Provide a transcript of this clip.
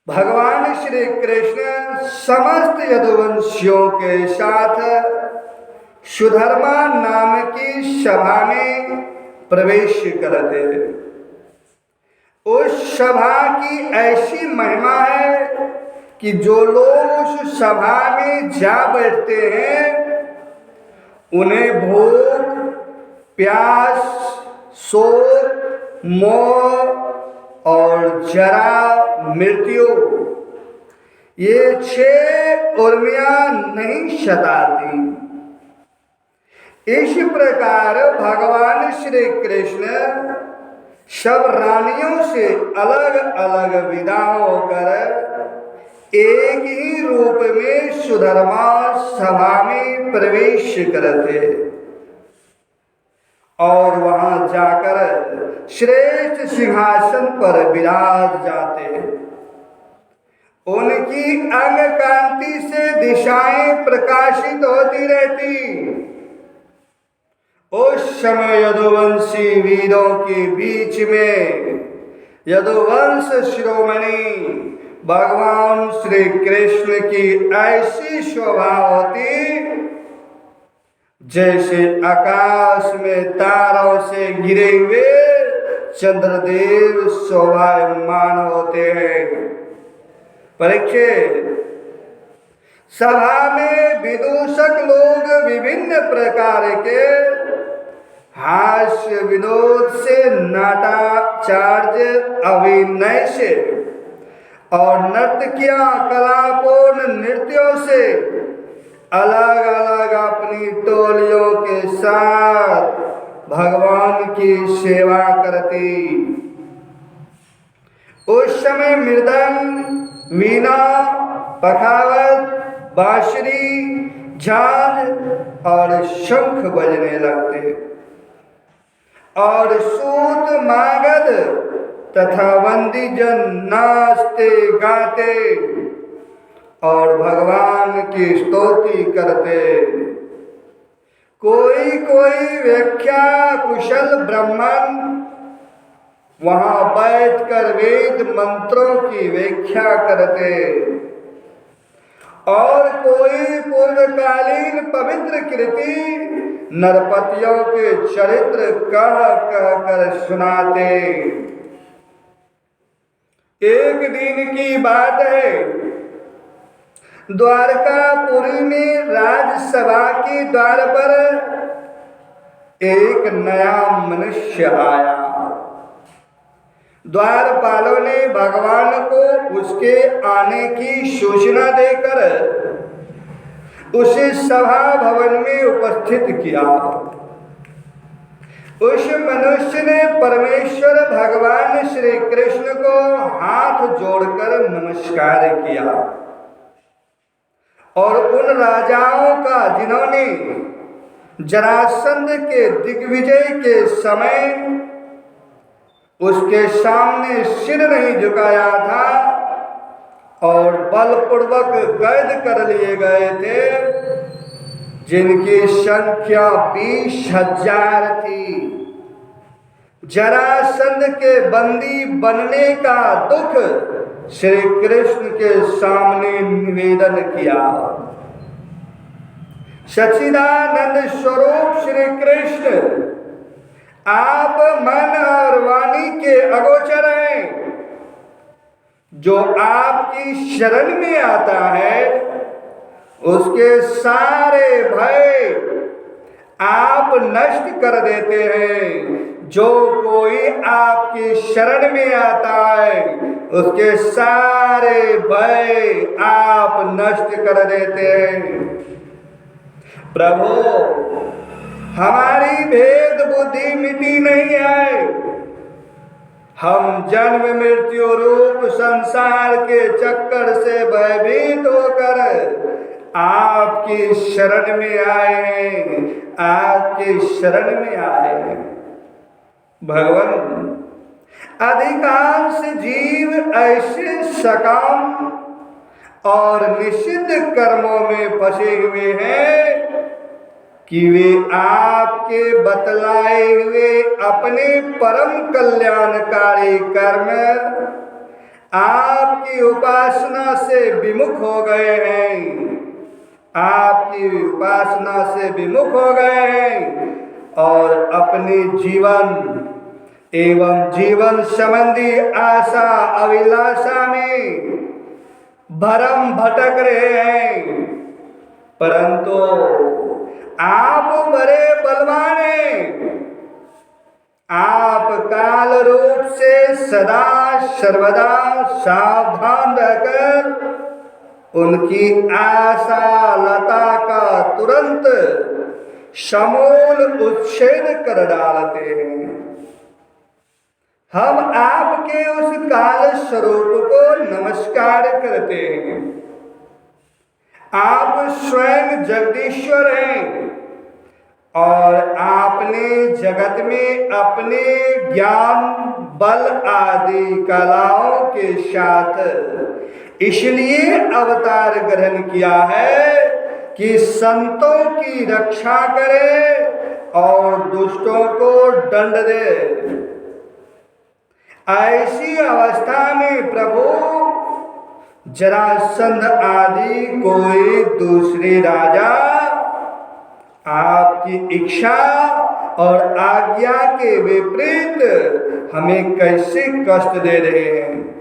भगवान श्री कृष्ण समस्त यदुवंशियों के साथ सुधर्मा नाम की सभा में प्रवेश करते। उस सभा की ऐसी महिमा है कि जो लोग उस सभा में जा बैठते हैं उन्हें भूख, प्यास, शोक, मोह और जरा, मृत्यु ये 6 उर्मियां नहीं सताती। इस प्रकार भगवान श्री कृष्ण सब रानियों से अलग अलग विदा होकर एक ही रूप में सुधर्मा सभा में प्रवेश करते और वहां जाकर श्रेष्ठ सिंहासन पर विराज जाते। उनकी अंग कांति से दिशाएं प्रकाशित होती रहती। उस समय यदुवंशी वीरों के बीच में यदुवंश शिरोमणि भगवान श्री कृष्ण की ऐसी शोभा होती जैसे आकाश में तारों से घिरे हुए चंद्रदेव शोभायमान होते हैं। परीक्षित, सभा में विदूषक लोग विभिन्न प्रकार के हास्य विनोद से, नाटाचार्य अभिनय से और नर्तकियां कलापूर्ण नृत्यों से अलग अलग अपनी टोलियों के साथ भगवान की सेवा करती। उस समय मृदंग, वीणा, पखावत, बांसुरी, झांझ और शंख बजने लगते और सूत, मागध तथा वंदीजन नाचते गाते और भगवान की स्तुति करते। कोई कोई व्याख्या कुशल ब्राह्मण वहां बैठकर वेद मंत्रों की व्याख्या करते और कोई पूर्वकालीन पवित्र कृति नरपतियों के चरित्र कह कह कर सुनाते। एक दिन की बात है, द्वारकापुरी में राजसभा के द्वार पर एक नया मनुष्य आया। द्वारपालों ने भगवान को उसके आने की सूचना देकर उसे सभा भवन में उपस्थित किया। उस मनुष्य ने परमेश्वर भगवान श्री कृष्ण को हाथ जोड़कर नमस्कार किया और उन राजाओं का जिन्होंने जरासंध के दिग्विजय के समय उसके सामने सिर नहीं झुकाया था और बलपूर्वक कैद कर लिए गए थे, जिनकी संख्या 20,000 थी। जरासंध के बंदी बनने का दुख श्री कृष्ण के सामने निवेदन किया। सच्चिदानंद स्वरूप श्री कृष्ण, आप मन और वाणी के अगोचर हैं। जो आपकी शरण में आता है उसके सारे भय आप नष्ट कर देते हैं। जो कोई आपकी शरण में आता है उसके सारे भय आप नष्ट कर देते हैं। प्रभु, हमारी भेद बुद्धि मिटी नहीं है। हम जन्म मृत्यु रूप संसार के चक्कर से भयभीत होकर आपकी शरण में आए हैं, आपकी शरण में आए हैं। भगवान, अधिकांश जीव ऐसे सकाम और निषिद्ध कर्मों में फंसे हुए हैं कि वे आपके बतलाए हुए अपने परम कल्याणकारी कर्म आपकी उपासना से विमुख हो गए हैं, आपकी उपासना से विमुख हो गए हैं और अपने जीवन एवं जीवन संबंधी आशा अभिलाषा में भरम भटक रहे हैं। परंतु आप बड़े बलवान हैं, आप काल रूप से सदा सर्वदा सावधान रहकर उनकी आशा लता का तुरंत समूल उच्छेद कर डालते हैं। हम आपके उस काल स्वरूप को नमस्कार करते हैं। आप स्वयं जगदीश्वर हैं और आपने जगत में अपने ज्ञान बल आदि कलाओं के साथ इसलिए अवतार ग्रहण किया है कि संतों की रक्षा करे और दुष्टों को दंड दे। ऐसी अवस्था में प्रभु जरासंध आदि कोई दूसरे राजा आपकी इच्छा और आज्ञा के विपरीत हमें कैसे कष्ट दे रहे हैं।